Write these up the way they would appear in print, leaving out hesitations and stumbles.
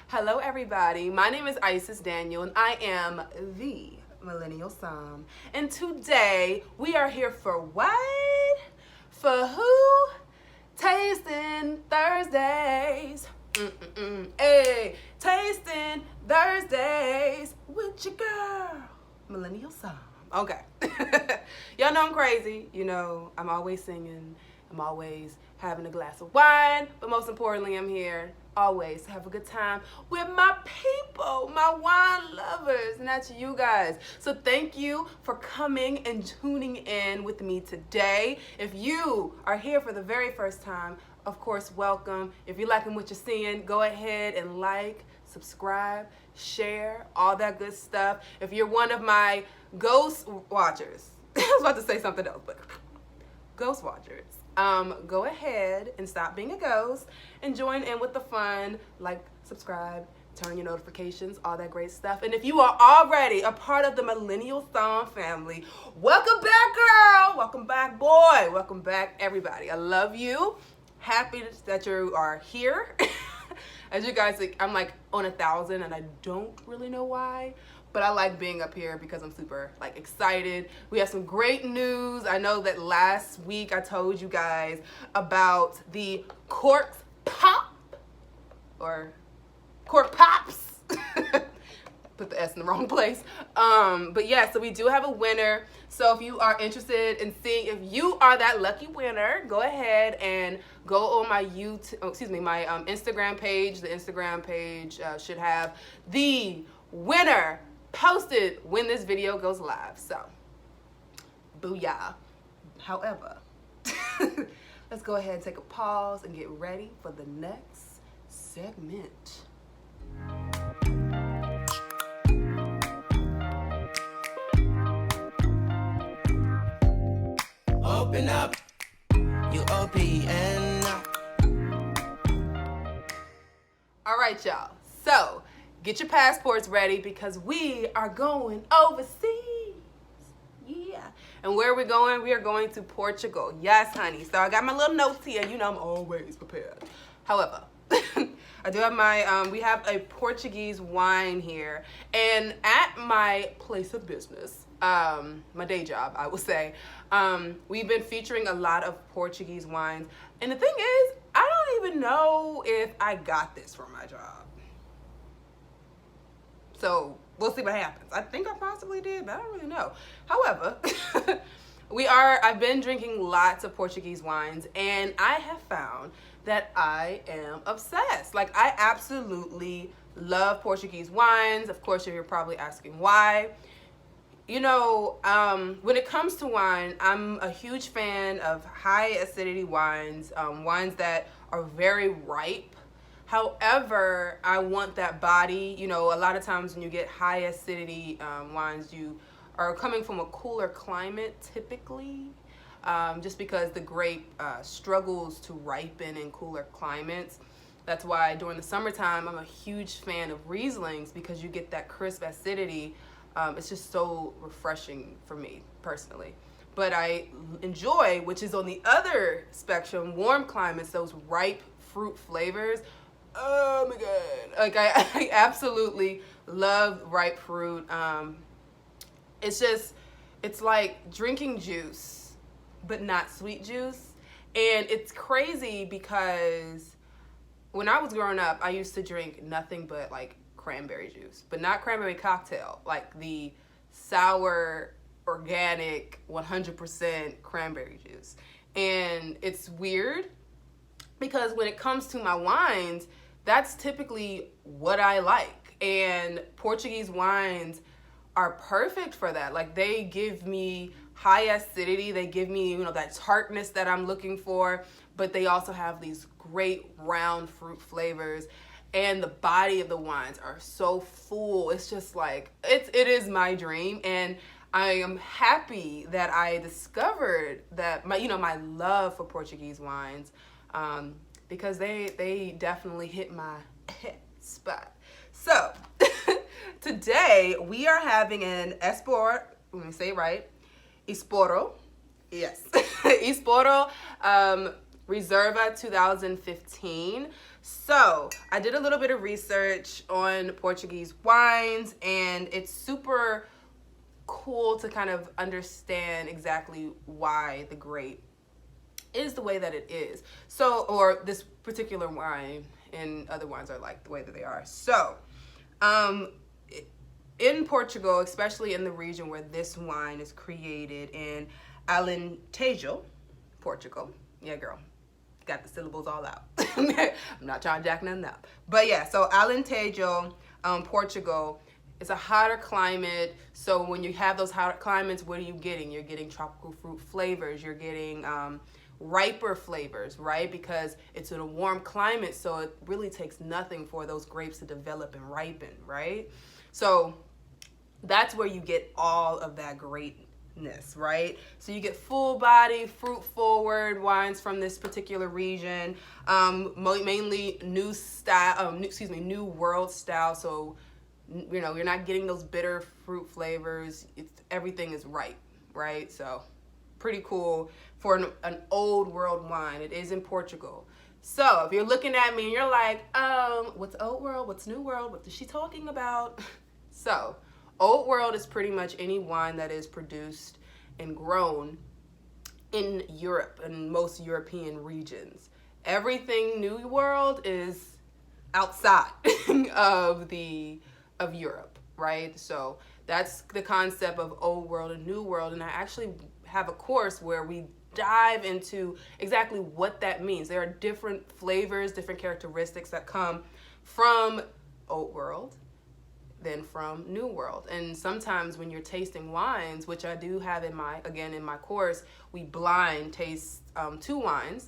Hello everybody, my name is Isis Daniel and I am the Millennial Som. And today we are here for what? For who? Tasting Thursdays. Hey, Tasting Thursdays with your girl, Millennial Som. Okay. Y'all know I'm crazy. You know, I'm always singing. I'm always having a glass of wine. But most importantly, I'm here always to have a good time with my people, my wine lovers. And that's you guys. So thank you for coming and tuning in with me today. If you are here for the very first time, of course, welcome. If you're liking what you're seeing, go ahead and like, subscribe, share, all that good stuff. If you're one of my ghost watchers, I was about to say something else, but ghost watchers, go ahead and stop being a ghost and join in with the fun. Like, subscribe, turn your notifications, all that great stuff. And if you are already a part of the Millennial Som family, welcome back, girl. Welcome back, boy. Welcome back, everybody. I love you. Happy that you are here. As you guys, I'm like on 1,000 and I don't really know why, but I like being up here because I'm super excited. We have some great news. I know that last week I told you guys about the cork pop or cork pops. Put the S in the wrong place. But yeah, so we do have a winner. So if you are interested in seeing if you are that lucky winner, go ahead and go on my my Instagram page. The Instagram page should have the winner posted when this video goes live. So, booyah. However, let's go ahead and take a pause and get ready for the next segment. Open up, you open up. All right, y'all. So, get your passports ready because we are going overseas. Yeah. And where are we going? We are going to Portugal. Yes, honey. So I got my little notes here. You know I'm always prepared. However, I do have my, we have a Portuguese wine here. And at my place of business, my day job, I will say, we've been featuring a lot of Portuguese wines. And the thing is, I don't even know if I got this from my job. So we'll see what happens. I think I possibly did, but I don't really know. However, I've been drinking lots of Portuguese wines and I have found that I am obsessed. Like, I absolutely love Portuguese wines. Of course, you're probably asking why. You know, when it comes to wine, I'm a huge fan of high acidity wines, wines that are very ripe. However, I want that body. You know, a lot of times when you get high acidity wines, you are coming from a cooler climate typically, just because the grape struggles to ripen in cooler climates. That's why during the summertime, I'm a huge fan of Rieslings because you get that crisp acidity. It's just so refreshing for me personally. But I enjoy, which is on the other spectrum, warm climates, those ripe fruit flavors. Oh my God. Like, I absolutely love ripe fruit. It's like drinking juice, but not sweet juice. And it's crazy because when I was growing up, I used to drink nothing but like cranberry juice, but not cranberry cocktail, like the sour, organic, 100% cranberry juice. And it's weird because when it comes to my wines, that's typically what I like. And Portuguese wines are perfect for that. Like, they give me high acidity. They give me, you know, that tartness that I'm looking for, but they also have these great round fruit flavors. And the body of the wines are so full. It's just like, it is my dream. And I am happy that I discovered that my love for Portuguese wines, because they definitely hit my spot. So today we are having an Esporão, let me say it right, Esporão, yes, Esporão Reserva 2015. So I did a little bit of research on Portuguese wines, and it's super cool to kind of understand exactly why the grape is the way that it is. So, or this particular wine and other wines are like the way that they are. So, in Portugal, especially in the region where this wine is created in Alentejo, Portugal. Yeah, girl. Got the syllables all out. I'm not trying to jack nothing up. But yeah, so Alentejo, Portugal, it's a hotter climate. So when you have those hotter climates, what are you getting? You're getting tropical fruit flavors. You're getting riper flavors, right? Because it's in a warm climate, so it really takes nothing for those grapes to develop and ripen, right? So that's where you get all of that greatness, right? So you get full body, fruit forward wines from this particular region, mainly new world style. So, you know, you're not getting those bitter fruit flavors. Everything is ripe, right? So pretty cool for an old world wine. It is in Portugal. So if you're looking at me and you're like, what's old world? What's new world? What is she talking about? So old world is pretty much any wine that is produced and grown in Europe and most European regions. Everything new world is outside of Europe, right? So that's the concept of old world and new world. And I actually have a course where we dive into exactly what that means. There are different flavors, different characteristics that come from old world than from new world. And sometimes when you're tasting wines, which I do have in my course, we blind taste 2 wines,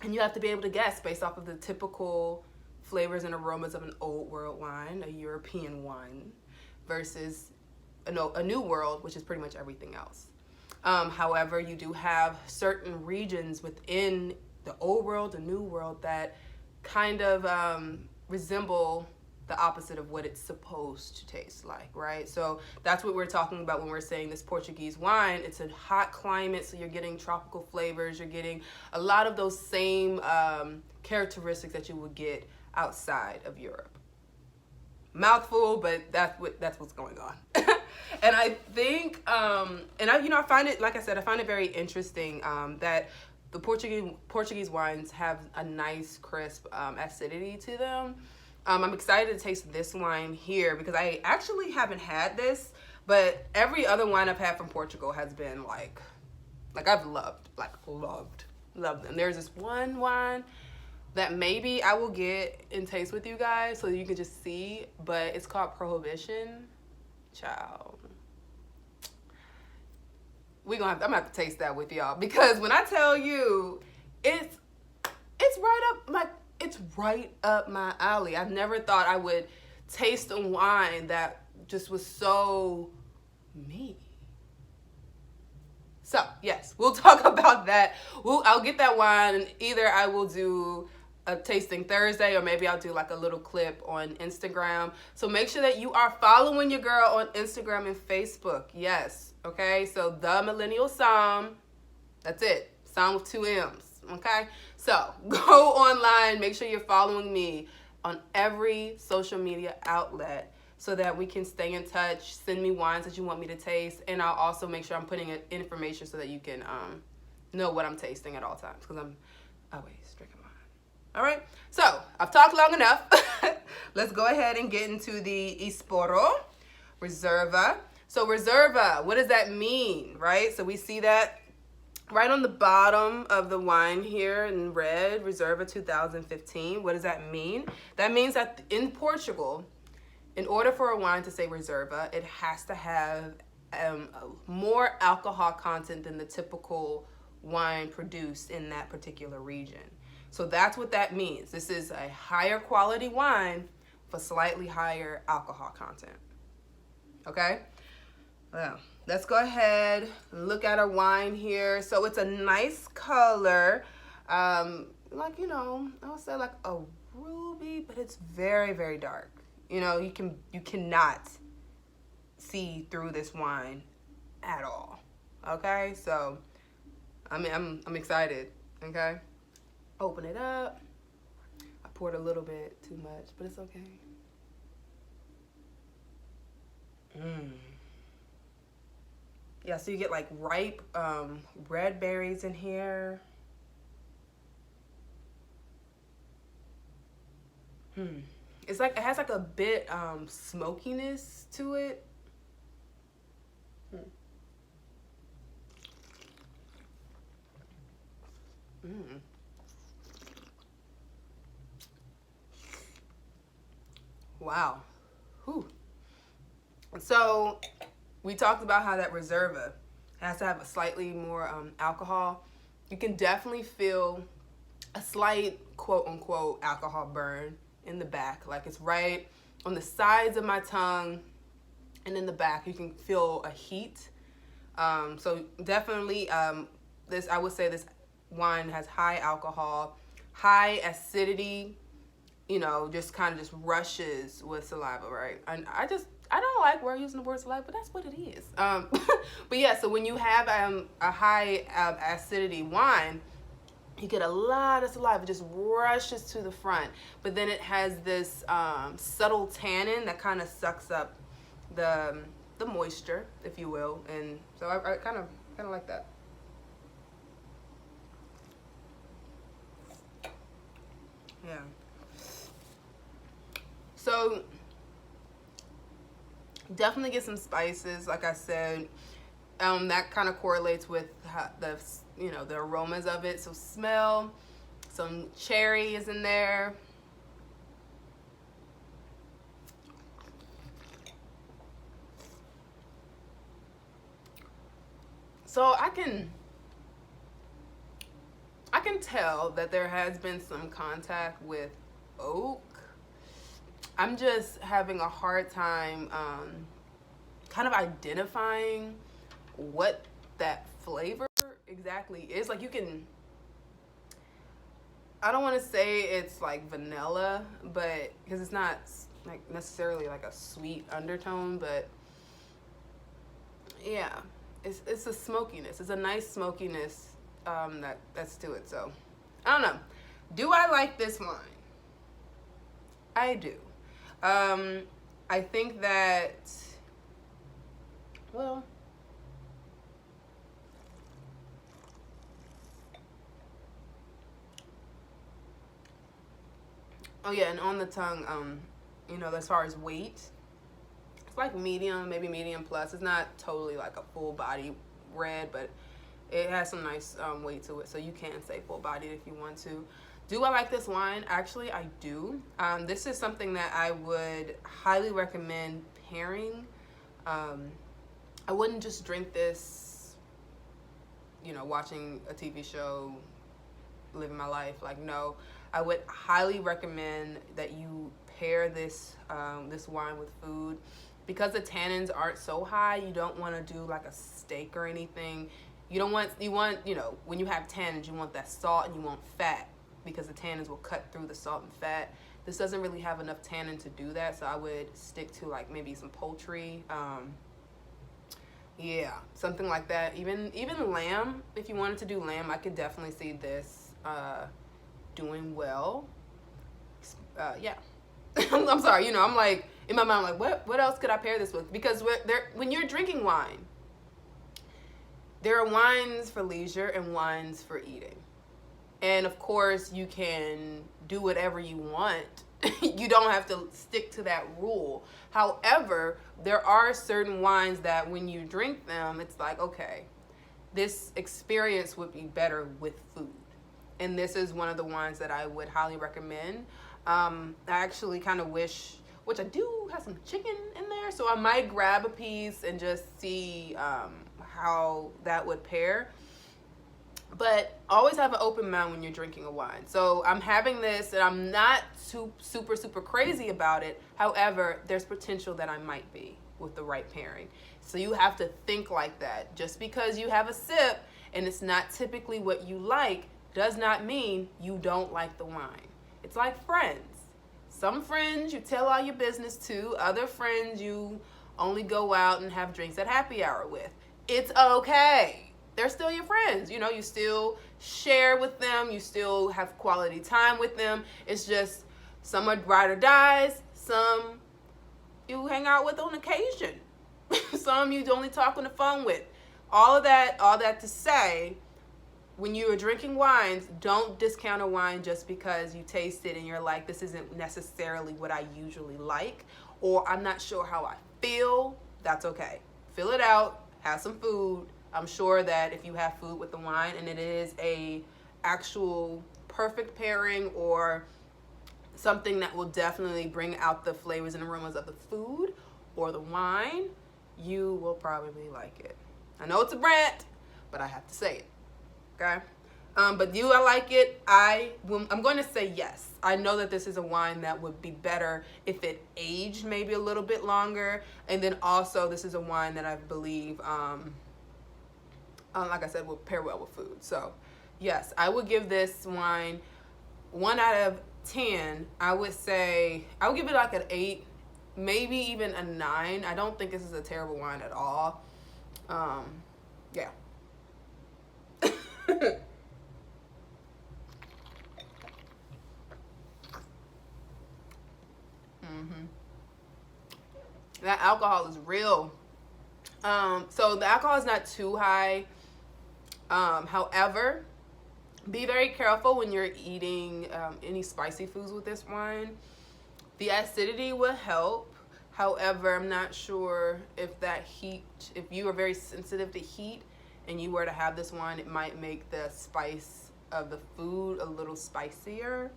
and you have to be able to guess based off of the typical flavors and aromas of an old world wine, a European wine, versus a new world, which is pretty much everything else. However, you do have certain regions within the old world, the new world, that kind of resemble the opposite of what it's supposed to taste like, right? So that's what we're talking about when we're saying this Portuguese wine. It's a hot climate, so you're getting tropical flavors. You're getting a lot of those same characteristics that you would get outside of Europe. Mouthful, but that's what's going on. And I think, I find it, like I said, I find it very interesting that the Portuguese wines have a nice, crisp acidity to them. I'm excited to taste this wine here because I actually haven't had this, but every other wine I've had from Portugal has been like I've loved them. There's this one wine that maybe I will get and taste with you guys so you can just see, but it's called Prohibition. Child. I'm gonna have to taste that with y'all, because when I tell you it's right up my alley. I've never thought I would taste a wine that just was so me. So yes, we'll talk about that. I'll get that wine, and either I will do a tasting Thursday, or maybe I'll do like a little clip on Instagram. So make sure that you are following your girl on Instagram and Facebook. Yes, okay? So the Millennial Som. That's it. Som with 2 M's. Okay? So go online, make sure you're following me on every social media outlet so that we can stay in touch. Send me wines that you want me to taste, and I'll also make sure I'm putting in information so that you can know what I'm tasting at all times, because I'm always drinking wine. All right? So I've talked long enough. Let's go ahead and get into the Esporão Reserva. So Reserva, what does that mean, right? So we see that right on the bottom of the wine here in red, Reserva 2015. What does that mean? That means that in Portugal, in order for a wine to say Reserva, it has to have more alcohol content than the typical wine produced in that particular region. So that's what that means. This is a higher quality wine for slightly higher alcohol content. Okay? Well, let's go ahead and look at our wine here. So it's a nice color, I would say like a ruby, but it's very, very dark. You cannot see through this wine at all. Okay, so I'm excited. Okay, open it up. I poured a little bit too much, but it's okay. Yeah, so you get like ripe red berries in here. It's like, it has like a bit smokiness to it. Wow. Whew. So we talked about how that Reserva has to have a slightly more alcohol. You can definitely feel a slight quote unquote alcohol burn in the back. Like it's right on the sides of my tongue and in the back. You can feel a heat. So definitely this, I would say this wine has high alcohol, high acidity, you know, just kind of just rushes with saliva, right? And I don't like where I'm using the word saliva, but that's what it is. But yeah, so when you have a high acidity wine, you get a lot of saliva, just rushes to the front. But then it has this subtle tannin that kind of sucks up the moisture, if you will. And so I kind of like that. Yeah. So definitely get some spices, like I said. That kind of correlates with the aromas of it. So smell, some cherry is in there. So I can tell that there has been some contact with oak. I'm just having a hard time kind of identifying what that flavor exactly is. Like, you can, I don't want to say it's like vanilla, but because it's not like necessarily like a sweet undertone, but yeah, it's a smokiness. It's a nice smokiness that's to it. So I don't know. Do I like this wine? I do. I think that, well, oh yeah, and on the tongue, as far as weight, it's like medium, maybe medium plus. It's not totally like a full body red, but it has some nice weight to it. So you can say full bodied if you want to. Do I like this wine? Actually, I do. This is something that I would highly recommend pairing. I wouldn't just drink this, watching a TV show, living my life. Like, no, I would highly recommend that you pair this wine with food. Because the tannins aren't so high, you don't want to do like a steak or anything. You want, when you have tannins, you want that salt and you want fat, because the tannins will cut through the salt and fat. This doesn't really have enough tannin to do that, so I would stick to like maybe some poultry. Yeah, something like that. Even lamb, if you wanted to do lamb, I could definitely see this doing well. Yeah. I'm sorry, I'm like, in my mind, I'm like, what else could I pair this with? Because when you're drinking wine, there are wines for leisure and wines for eating. And of course, you can do whatever you want. You don't have to stick to that rule. However, there are certain wines that when you drink them, it's like, okay, this experience would be better with food. And this is one of the wines that I would highly recommend. I actually kind of wish, which I do have some chicken in there, so I might grab a piece and just see how that would pair. But always have an open mind when you're drinking a wine. So I'm having this, and I'm not super crazy about it. However, there's potential that I might be with the right pairing. So you have to think like that. Just because you have a sip and it's not typically what you like does not mean you don't like the wine. It's like friends. Some friends you tell all your business to. Other friends you only go out and have drinks at happy hour with. It's okay. They're still your friends. You still share with them. You still have quality time with them. It's just Some are ride or dies. Some you hang out with on occasion. Some you only talk on the phone with. All that to say, when you are drinking wines, don't discount a wine just because you taste it and you're like, this isn't necessarily what I usually like, or I'm not sure how I feel. That's okay. Fill it out, have some food. I'm sure that if you have food with the wine and it is a actual perfect pairing or something that will definitely bring out the flavors and aromas of the food or the wine, you will probably like it. I know it's a brand, but I have to say it. Okay? But do I like it? I'm going to say yes. I know that this is a wine that would be better if it aged maybe a little bit longer. And then also this is a wine that I believe, like I said, will pair well with food. So yes, I would give this wine 1 out of 10. I would say, I would give it like an 8, maybe even a 9. I don't think this is a terrible wine at all. Yeah. That alcohol is real. So the alcohol is not too high. However, be very careful when you're eating any spicy foods with this wine. The acidity will help. However, I'm not sure if that heat, if you are very sensitive to heat and you were to have this wine, it might make the spice of the food a little spicier.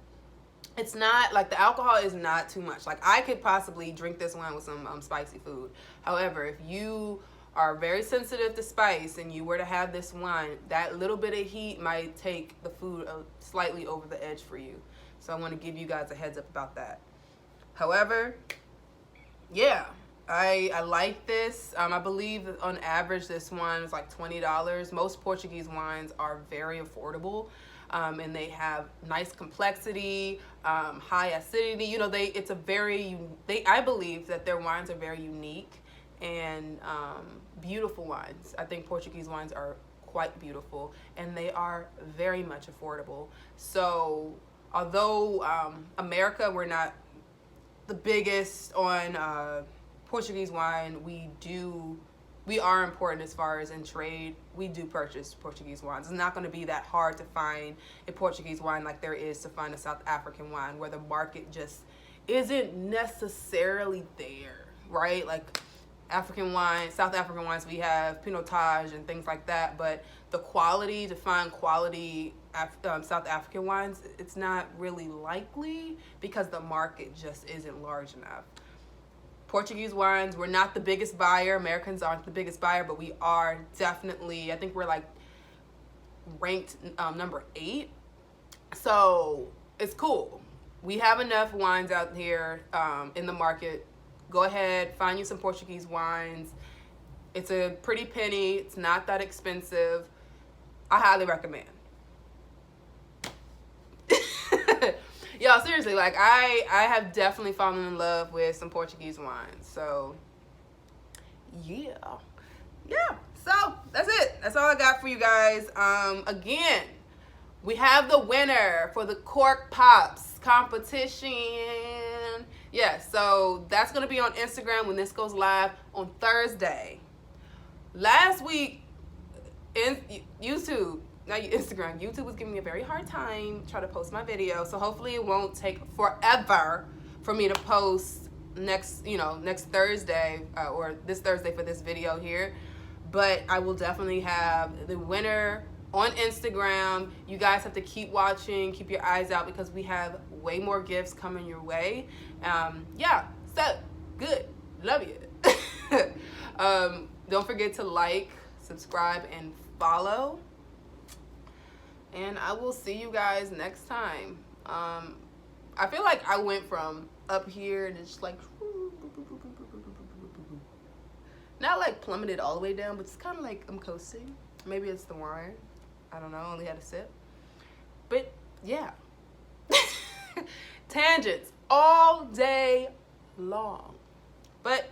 It's not, like, the alcohol is not too much. Like, I could possibly drink this wine with some spicy food. However, if you are very sensitive to spice and you were to have this wine, that little bit of heat might take the food slightly over the edge for you. So I want to give you guys a heads up about that. However, yeah, I like this. I believe that on average this wine is like $20. Most Portuguese wines are very affordable. And they have nice complexity, high acidity. You know, I believe that their wines are very unique and beautiful wines. I think Portuguese wines are quite beautiful and they are very much affordable. So although America, we're not the biggest on Portuguese wine, we are important as far as in trade. We do purchase Portuguese wines. It's not going to be that hard to find a Portuguese wine like there is to find a South African wine, where the market just isn't necessarily there, right? Like African wine, South African wines, we have Pinotage and things like that, but the quality, to find quality South African wines, it's not really likely because the market just isn't large enough. Portuguese wines, we're not the biggest buyer. Americans aren't the biggest buyer, but we are definitely, I think we're like ranked number 8. So it's cool. We have enough wines out here in the market. Go ahead, find you some Portuguese wines. It's a pretty penny. It's not that expensive. I highly recommend. Y'all, seriously, like I have definitely fallen in love with some Portuguese wines. So yeah. So that's it. That's all I got for you guys. Again, we have the winner for the Cork Pops competition. Yeah, so that's gonna be on Instagram when this goes live on Thursday. Last week, in YouTube was giving me a very hard time trying to post my video, so hopefully it won't take forever for me to post next Thursday or this Thursday for this video here. But I will definitely have the winner on Instagram. You guys have to keep watching, keep your eyes out, because we have way more gifts coming your way. Yeah, so good, love you. Don't forget to like, subscribe, and follow. And I will see you guys next time. I feel like I went from up here and it's like, not like plummeted all the way down, but it's kind of like I'm coasting. Maybe it's the wine. I don't know, I only had a sip. But yeah. Tangents all day long. But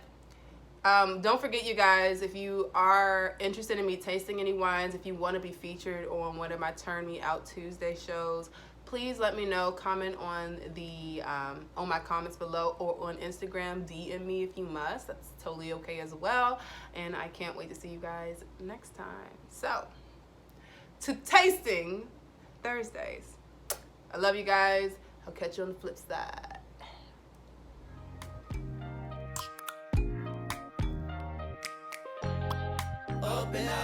don't forget, you guys, if you are interested in me tasting any wines, if you want to be featured on one of my Turn Me Out Tuesday shows, please let me know. Comment on the on my comments below or on Instagram. DM me if you must. That's totally okay as well. And I can't wait to see you guys next time. So, to Tasting Thursdays. I love you guys. I'll catch you on the flip side. Open up,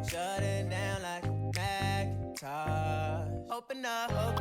shut it down like a Macintosh. Open up.